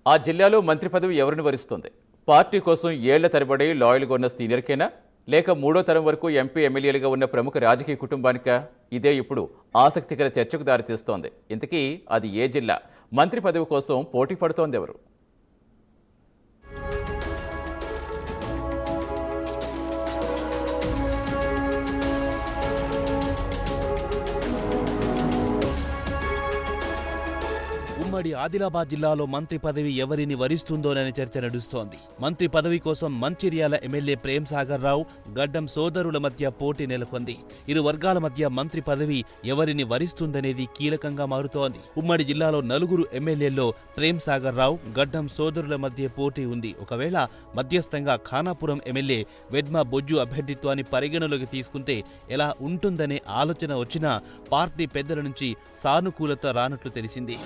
ఆ జిల్లాలో మంత్రి పదవి ఎవరిని వరిస్తుంది? పార్టీ కోసం ఏళ్ల తరబడి లాయల్గా ఉన్న సీనియర్కేనా, లేక మూడో తరం వరకు ఎంపీ ఎమ్మెల్యేలుగా ఉన్న ప్రముఖ రాజకీయ కుటుంబానికా? ఇదే ఇప్పుడు ఆసక్తికర చర్చకు దారితీస్తోంది. ఇంతకీ అది ఏ జిల్లా? మంత్రి పదవి కోసం పోటీ పడుతోంది ఎవరు? ఉమ్మడి ఆదిలాబాద్ జిల్లాలో మంత్రి పదవి ఎవరిని వరిస్తుందోననే చర్చ నడుస్తోంది. మంత్రి పదవి కోసం మంచిర్యాల ఎమ్మెల్యే ప్రేమ్ సాగర్ రావు, గడ్డం సోదరుల మధ్య పోటీ నెలకొంది. ఇరు వర్గాల మధ్య మంత్రి పదవి ఎవరిని వరిస్తుందనేది కీలకంగా మారుతోంది. ఉమ్మడి జిల్లాలో నలుగురు ఎమ్మెల్యేల్లో ప్రేమ్ సాగర్ రావు, గడ్డం సోదరుల మధ్య పోటీ ఉంది. ఒకవేళ మధ్యస్థంగా ఖానాపురం ఎమ్మెల్యే వెడ్మ బొజ్జు అభ్యర్థిత్వాన్ని పరిగణలోకి తీసుకుంటే ఎలా ఉంటుందనే ఆలోచన వచ్చినా పార్టీ పెద్దల నుంచి సానుకూలత రానట్లు తెలిసింది.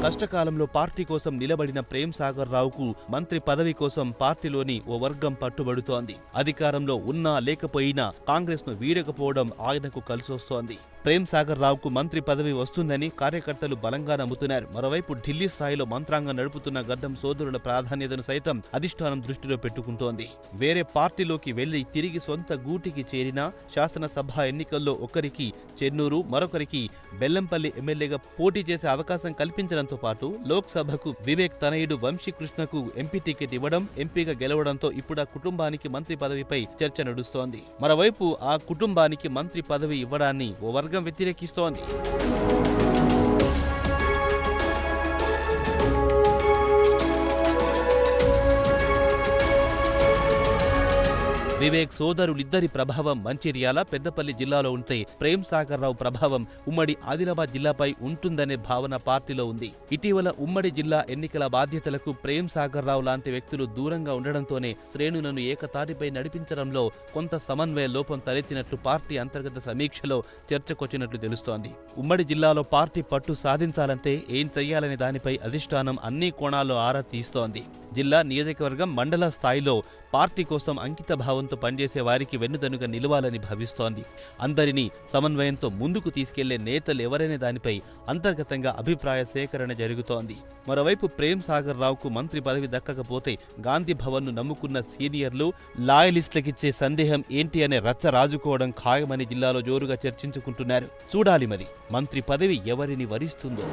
కష్టకాలంలో పార్టీ కోసం నిలబడిన ప్రేమ్ సాగర్ రావుకు మంత్రి పదవి కోసం పార్టీలోని ఓ వర్గం పట్టుబడుతోంది. అధికారంలో ఉన్నా లేకపోయినా కాంగ్రెస్ను వీడకపోవడం ఆయనకు కలిసొస్తోంది. ప్రేమ్ సాగర్ రావుకు మంత్రి పదవి వస్తుందని కార్యకర్తలు బలంగా నమ్ముతున్నారు. మరోవైపు ఢిల్లీ స్థాయిలో మంత్రాంగం నడుపుతున్న గడ్డం సోదరుల ప్రాధాన్యతను సైతం అధిష్టానం దృష్టిలో పెట్టుకుంటోంది. వేరే పార్టీలోకి వెళ్లి తిరిగి సొంత గూటికి చేరినా శాసనసభ ఎన్నికల్లో ఒకరికి చెన్నూరు, మరొకరికి బెల్లంపల్లి ఎమ్మెల్యేగా పోటీ చేసే అవకాశం కల్పించడంతో పాటు లోక్సభకు వివేక్ తనయుడు వంశీకృష్ణకు ఎంపీ టికెట్ ఇవ్వడం, ఎంపీగా గెలవడంతో ఇప్పుడు ఆ కుటుంబానికి మంత్రి పదవిపై చర్చ నడుస్తోంది. మరోవైపు ఆ కుటుంబానికి మంత్రి పదవి ఇవ్వడాన్ని ఓ వర్గం వ్యతిరేకిస్తోంది. వివేక్ సోదరులిద్దరి ప్రభావం మంచిర్యాల, పెద్దపల్లి జిల్లాలో ఉంటే ప్రేమ్ సాగర్ రావు ప్రభావం ఉమ్మడి ఆదిలాబాద్ జిల్లాపై ఉంటుందనే భావన పార్టీలో ఉంది. ఇటీవల ఉమ్మడి జిల్లా ఎన్నికల బాధ్యతలకు ప్రేమ్ సాగర్ రావు లాంటి వ్యక్తులు దూరంగా ఉండడంతోనే శ్రేణులను ఏకతాటిపై నడిపించడంలో కొంత సమన్వయ లోపం తలెత్తినట్లు పార్టీ అంతర్గత సమీక్షలో చర్చకొచ్చినట్లు తెలుస్తోంది. ఉమ్మడి జిల్లాలో పార్టీ పట్టు సాధించాలంటే ఏం చెయ్యాలనే దానిపై అధిష్టానం అన్ని కోణాల్లో ఆరా తీస్తోంది. జిల్లా, నియోజకవర్గం, మండల స్థాయిలో పార్టీ కోసం అంకిత భావంతో పనిచేసే వారికి వెన్నుదన్నుగా నిలవాలని భావిస్తోంది. అందరినీ సమన్వయంతో ముందుకు తీసుకెళ్లే నేతలు ఎవరైనా దానిపై అంతర్గతంగా అభిప్రాయ సేకరణ జరుగుతోంది. మరోవైపు ప్రేమ్ సాగర్ రావుకు మంత్రి పదవి దక్కకపోతే గాంధీ భవన్ను నమ్ముకున్న సీనియర్లు, లాయలిస్టులకిచ్చే సందేహం ఏంటి అనే రచ్చ రాజుకోవడం ఖాయమని జిల్లాలో జోరుగా చర్చించుకుంటున్నారు. చూడాలి మరి మంత్రి పదవి ఎవరిని వరిస్తుందో.